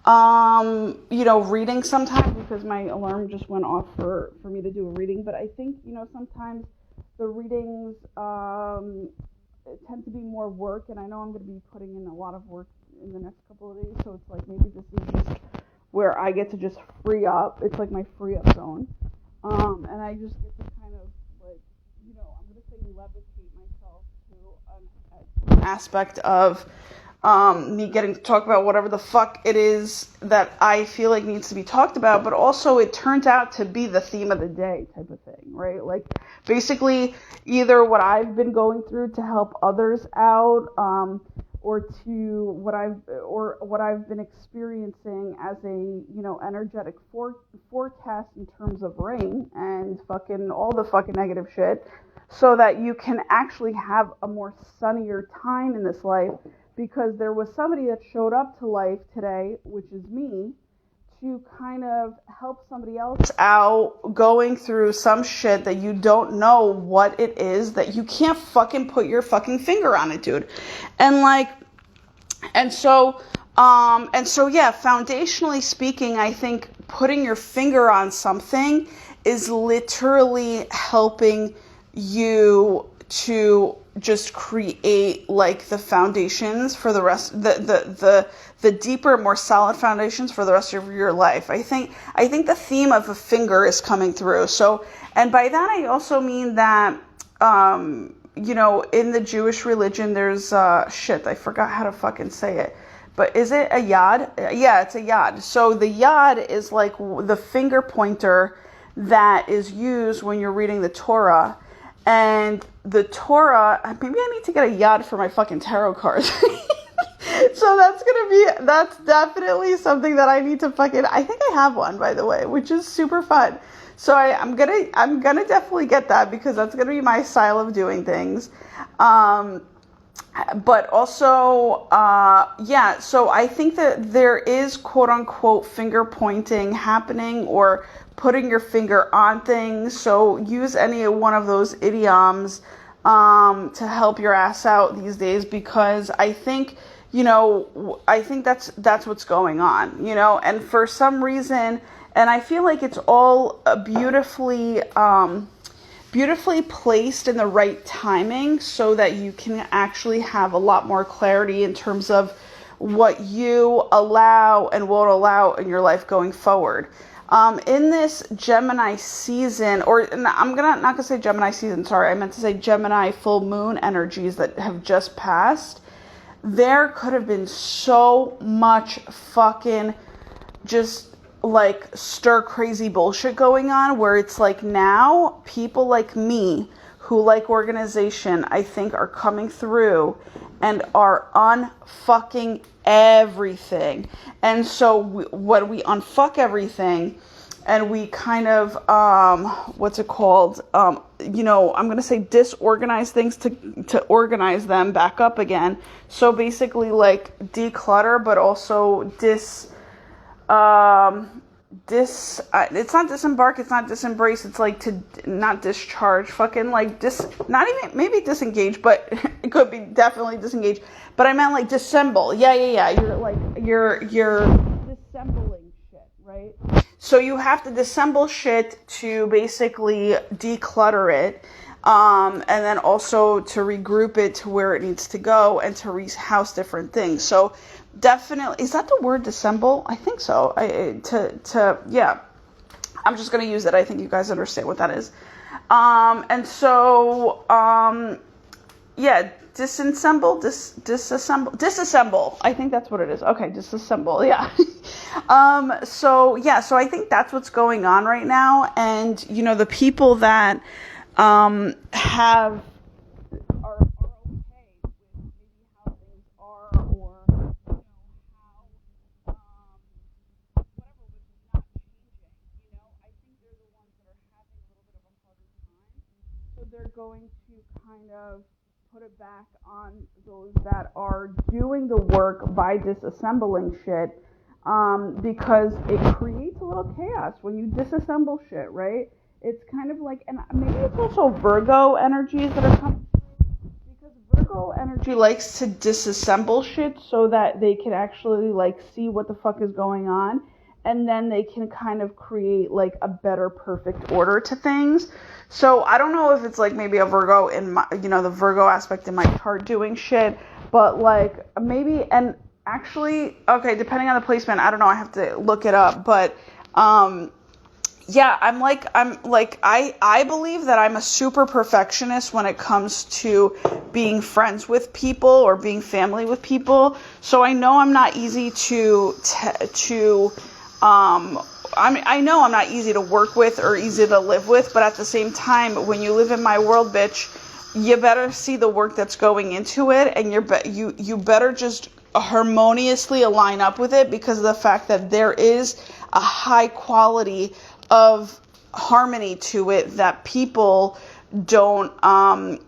reading sometimes, because my alarm just went off for me to do a reading. But I think, sometimes the readings tend to be more work, and I know I'm going to be putting in a lot of work in the next couple of days, so it's like maybe this is just where I get to just free up. It's like my free up zone. And I just get to kind of like, I'm going to say levitate myself to an aspect of me getting to talk about whatever the fuck it is that I feel like needs to be talked about, but also it turns out to be the theme of the day type of thing, right? Like basically either what I've been going through to help others out, or to what I've been experiencing as a, energetic forecast in terms of rain and fucking all the fucking negative shit, so that you can actually have a more sunnier time in this life. Because there was somebody that showed up to life today, which is me, to kind of help somebody else out going through some shit that you don't know what it is, that you can't fucking put your fucking finger on it, dude. And so foundationally speaking, I think putting your finger on something is literally helping you to just create like the foundations for the rest, the deeper, more solid foundations for the rest of your life. I think the theme of a finger is coming through. So, and by that I also mean that, in the Jewish religion, there's I forgot how to fucking say it. But is it a yad? Yeah, it's a yad. So the yad is like the finger pointer that is used when you're reading the Torah. And the Torah, maybe I need to get a yad for my fucking tarot cards. So that's definitely something that I need to I think I have one, by the way, which is super fun. So I'm gonna definitely get that, because that's gonna be my style of doing things. But also, so I think that there is quote unquote finger pointing happening, or putting your finger on things. So use any one of those idioms to help your ass out these days, because I think, that's what's going on, and for some reason, and I feel like it's all beautifully placed in the right timing, so that you can actually have a lot more clarity in terms of what you allow and won't allow in your life going forward. In this Gemini season, I'm not gonna say Gemini season, sorry, I meant to say Gemini full moon energies that have just passed, there could have been so much fucking just like stir crazy bullshit going on, where it's like now people like me who like organization, I think, are coming through and are unfucking everything. And so when we unfuck everything and we kind of I'm gonna say disorganize things to organize them back up again. So basically like declutter, but also it's not disembark, it's not disembrace, it's like to not discharge, fucking like not even, maybe disengage, but it could be definitely disengage, but I meant like dissemble. Yeah, you're dissembling shit, right? So you have to dissemble shit to basically declutter it, and then also to regroup it to where it needs to go, and to rehouse different things. So definitely, is that the word, dissemble? I think so. Yeah. I'm just going to use it. I think you guys understand what that is. And so, disassemble. I think that's what it is. Okay, disassemble. Yeah. So I think that's what's going on right now. And, the people that, are okay with maybe how things are, or whatever, which is not changing, I think they're the ones that are having a little bit of a harder time. So they're going to kind of put it back on those that are doing the work by disassembling shit, because it creates a little chaos when you disassemble shit, right? It's kind of like, and maybe it's also Virgo energies that are coming, because Virgo energy likes to disassemble shit so that they can actually like see what the fuck is going on, and then they can kind of create like a better perfect order to things. So I don't know if it's like maybe a Virgo in my, the Virgo aspect in my chart doing shit, but like maybe, and actually, okay, depending on the placement, I don't know, I have to look it up, but yeah, I believe that I'm a super perfectionist when it comes to being friends with people or being family with people. So I know I'm not easy I know I'm not easy to work with or easy to live with, but at the same time, when you live in my world, bitch, you better see the work that's going into it, and you better just harmoniously align up with it, because of the fact that there is a high quality of harmony to it that people don't I'm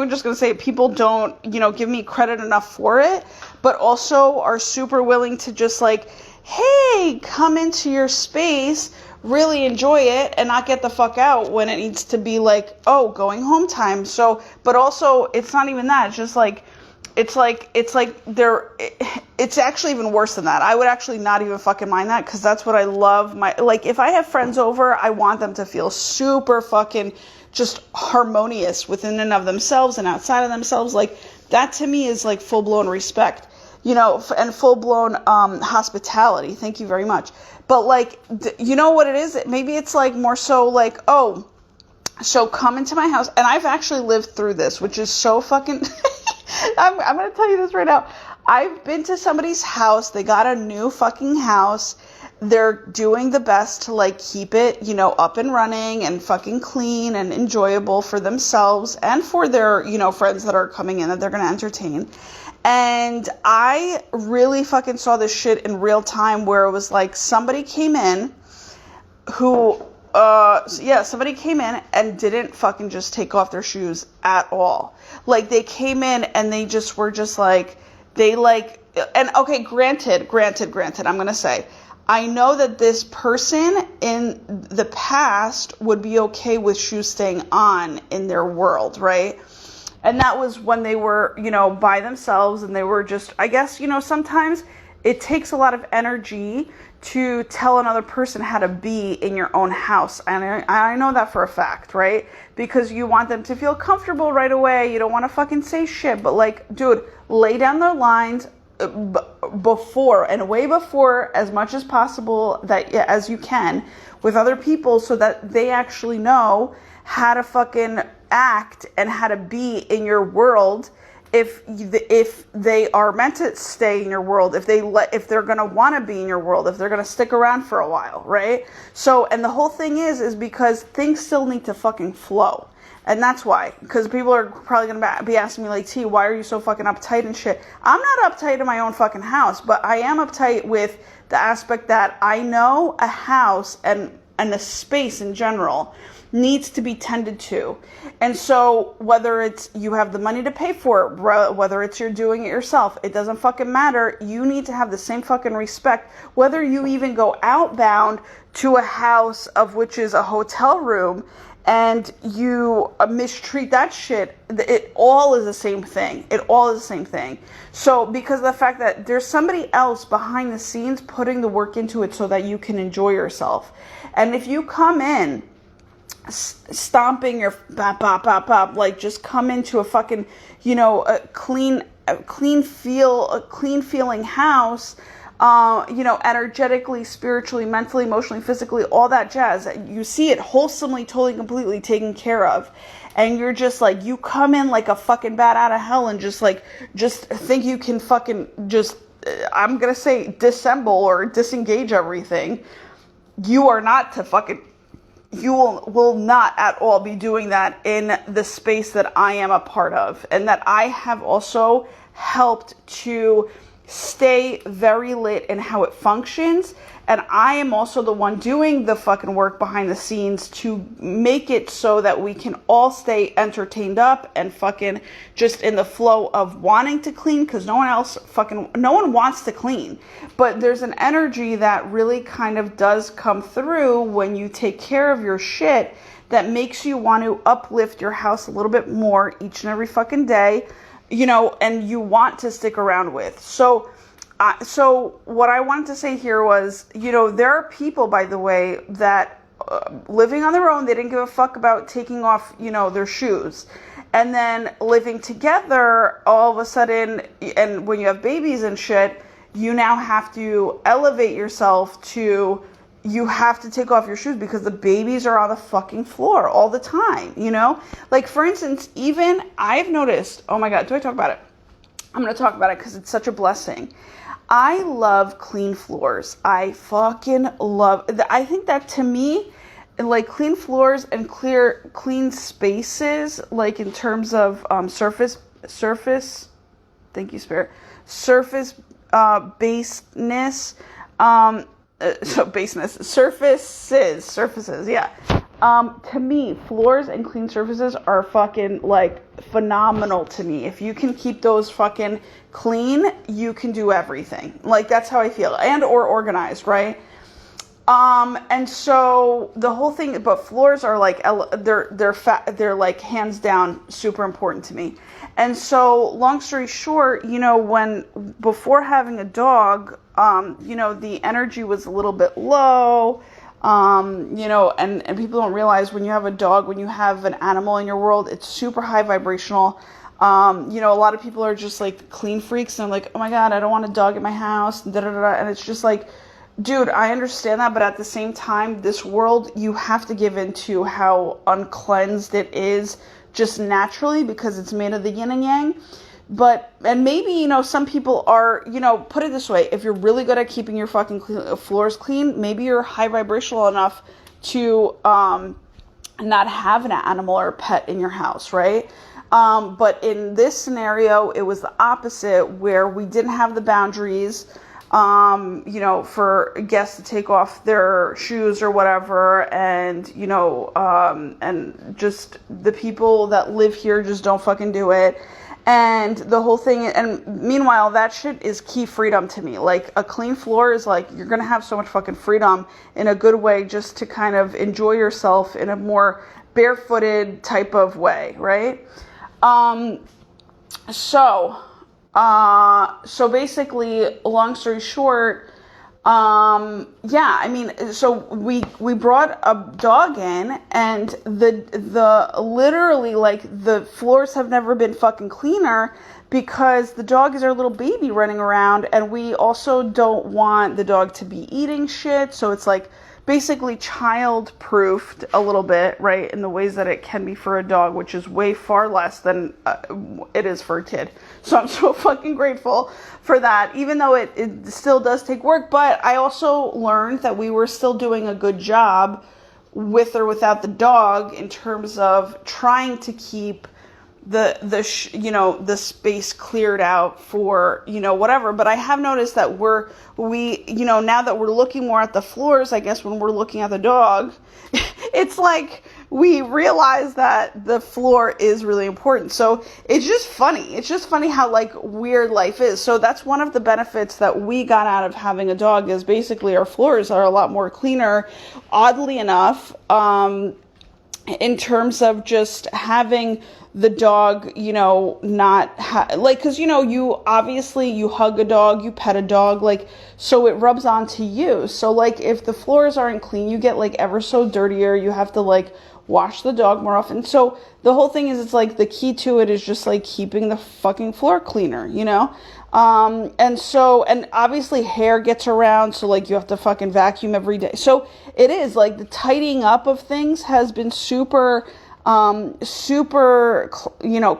just going to say people don't, give me credit enough for it, but also are super willing to just like, hey, come into your space, really enjoy it, and not get the fuck out when it needs to be like, oh, going home time. So, but also it's not even that. It's just like, it's actually even worse than that. I would actually not even fucking mind that, because that's what I love. Like, if I have friends over, I want them to feel super fucking just harmonious within and of themselves and outside of themselves. Like, that to me is like full-blown respect, and full-blown hospitality. Thank you very much. But like, you know what it is? Maybe it's like more so like, oh, so come into my house. And I've actually lived through this, which is so fucking... I'm going to tell you this right now. I've been to somebody's house. They got a new fucking house. They're doing the best to like keep it, up and running and fucking clean and enjoyable for themselves and for their, friends that are coming in that they're going to entertain. And I really fucking saw this shit in real time, where it was like somebody came in and didn't fucking just take off their shoes at all. Like, they came in and they just were just like, and okay, granted, I'm going to say, I know that this person in the past would be okay with shoes staying on in their world, right? And that was when they were, by themselves, and they were just, I guess, sometimes it takes a lot of energy to tell another person how to be in your own house. And I know that for a fact, right? Because you want them to feel comfortable right away. You don't want to fucking say shit. But like, dude, lay down their lines before, and way before, as much as possible, that as you can, with other people, so that they actually know how to fucking act and how to be in your world. If they are meant to stay in your world, if they're going to want to be in your world, if they're going to stick around for a while, right? So, and the whole thing is because things still need to fucking flow. And that's why, because people are probably going to be asking me like, T, why are you so fucking uptight and shit? I'm not uptight in my own fucking house, but I am uptight with the aspect that I know a house and a space in general needs to be tended to. And so whether it's you have the money to pay for it, whether it's you're doing it yourself, it doesn't fucking matter. You need to have the same fucking respect, whether you even go outbound to a house of which is a hotel room and you mistreat that shit. It all is the same thing. It all is the same thing. So because of the fact that there's somebody else behind the scenes putting the work into it so that you can enjoy yourself. And if you come in stomping your bop, like just come into a fucking, a clean feeling house, energetically, spiritually, mentally, emotionally, physically, all that jazz. You see it wholesomely, totally, completely taken care of. And you're just like, you come in like a fucking bat out of hell and just think you can fucking I'm going to say dissemble or disengage everything. You are not to fucking... You will not at all be doing that in the space that I am a part of, and that I have also helped to stay very lit in how it functions, And I am also the one doing the fucking work behind the scenes to make it so that we can all stay entertained up and fucking just in the flow of wanting to clean, because no one wants to clean. But there's an energy that really kind of does come through when you take care of your shit that makes you want to uplift your house a little bit more each and every fucking day, and you want to stick around with. So what I wanted to say here was, there are people, by the way, that living on their own, they didn't give a fuck about taking off, their shoes. And then living together, all of a sudden, and when you have babies and shit, you now have to elevate yourself to, you have to take off your shoes because the babies are on the fucking floor all the time, Like, for instance, even I've noticed, oh my God, do I talk about it? I'm going to talk about it because it's such a blessing. I love clean floors. I fucking love, I think that to me, like clean floors and clean spaces, like in terms of surface, thank you, Spirit, surface baseness, surfaces, yeah. To me, floors and clean surfaces are fucking like phenomenal to me. If you can keep those fucking clean, you can do everything. Like, that's how I feel, and or organized, right? And so the whole thing, but floors are like, they're like hands down super important to me. And so long story short, before having a dog, the energy was a little bit low. And people don't realize when you have a dog, when you have an animal in your world, it's super high vibrational. A lot of people are just like clean freaks and like, oh my God, I don't want a dog in my house, and it's just like, dude, I understand that, but at the same time, this world, you have to give into how uncleansed it is just naturally because it's made of the yin and yang. And maybe, some people are, put it this way, if you're really good at keeping your fucking floors clean, maybe you're high vibrational enough to not have an animal or a pet in your house, right? But in this scenario, it was the opposite, where we didn't have the boundaries, for guests to take off their shoes or whatever, and, and just the people that live here just don't fucking do it. And the whole thing, and meanwhile, that shit is key freedom to me. Like, a clean floor is like, you're gonna have so much fucking freedom in a good way just to kind of enjoy yourself in a more barefooted type of way, right? So basically, long story short, so we brought a dog in, and the literally, like, the floors have never been fucking cleaner because the dog is our little baby running around, and we also don't want the dog to be eating shit, so it's like basically child-proofed a little bit, right, in the ways that it can be for a dog, which is way far less than it is for a kid. So I'm so fucking grateful for that, even though it still does take work. But I also learned that we were still doing a good job with or without the dog in terms of trying to keep the space cleared out for, whatever. But I have noticed that now that we're looking more at the floors, I guess when we're looking at the dog, it's like we realize that the floor is really important. So it's just funny. It's just funny how, like, weird life is. So that's one of the benefits that we got out of having a dog, is basically our floors are a lot more cleaner, oddly enough, in terms of just having the dog, because, you obviously, you hug a dog, you pet a dog, like, so it rubs onto you. So, like, if the floors aren't clean, you get, like, ever so dirtier. You have to, like, wash the dog more often. So the whole thing is, it's like, the key to it is just, like, keeping the fucking floor cleaner, and obviously hair gets around, so, like, you have to fucking vacuum every day. So it is, like, the tidying up of things has been super,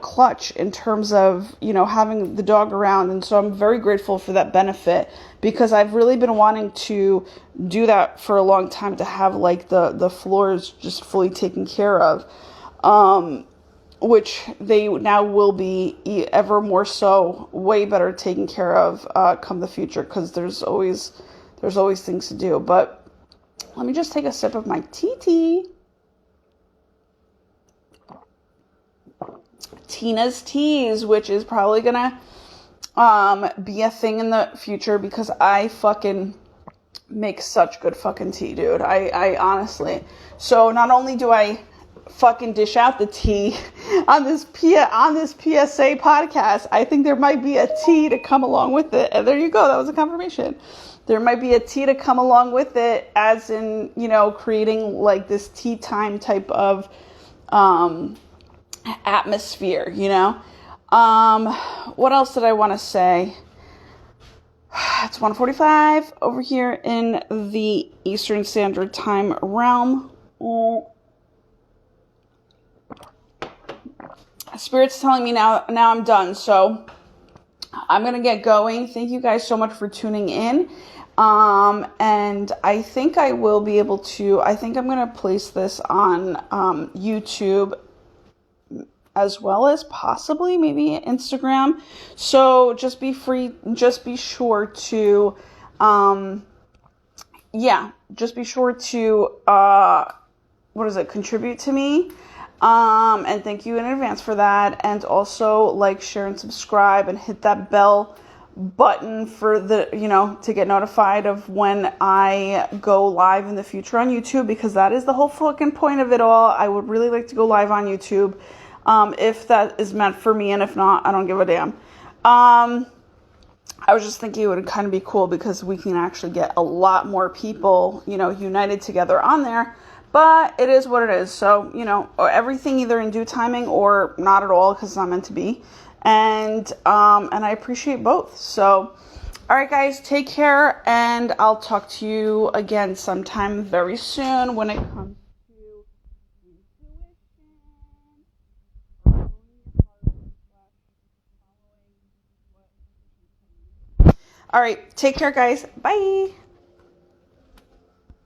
clutch in terms of, having the dog around. And so I'm very grateful for that benefit, because I've really been wanting to do that for a long time, to have, like, the floors just fully taken care of, which they now will be ever more so, way better taken care of, come the future, because there's there's always things to do. But let me just take a sip of my tea. Tina's Teas, which is probably gonna be a thing in the future because I fucking make such good fucking tea, dude. I honestly. So not only do I fucking dish out the tea on this PSA podcast, I think there might be a tea to come along with it. And there you go. That was a confirmation. There might be a tea to come along with it, as in, you know, creating like this tea time type of atmosphere, you know. What else did I want to say? It's 1:45 over here in the Eastern Standard Time realm. Spirit's telling me now I'm done, so I'm gonna get going. Thank you guys so much for tuning in. And I think I will be able to, I think I'm gonna place this on YouTube, as well as possibly maybe Instagram. So just be sure to, contribute to me. And thank you in advance for that. And also like, share, and subscribe, and hit that bell button for to get notified of when I go live in the future on YouTube, because that is the whole fucking point of it all. I would really like to go live on YouTube. If that is meant for me, and if not, I don't give a damn. I was just thinking it would kind of be cool because we can actually get a lot more people, united together on there, but it is what it is. So, everything either in due timing or not at all, because it's not meant to be. And I appreciate both. So, all right, guys, take care, and I'll talk to you again sometime very soon when it comes. All right, take care, guys. Bye.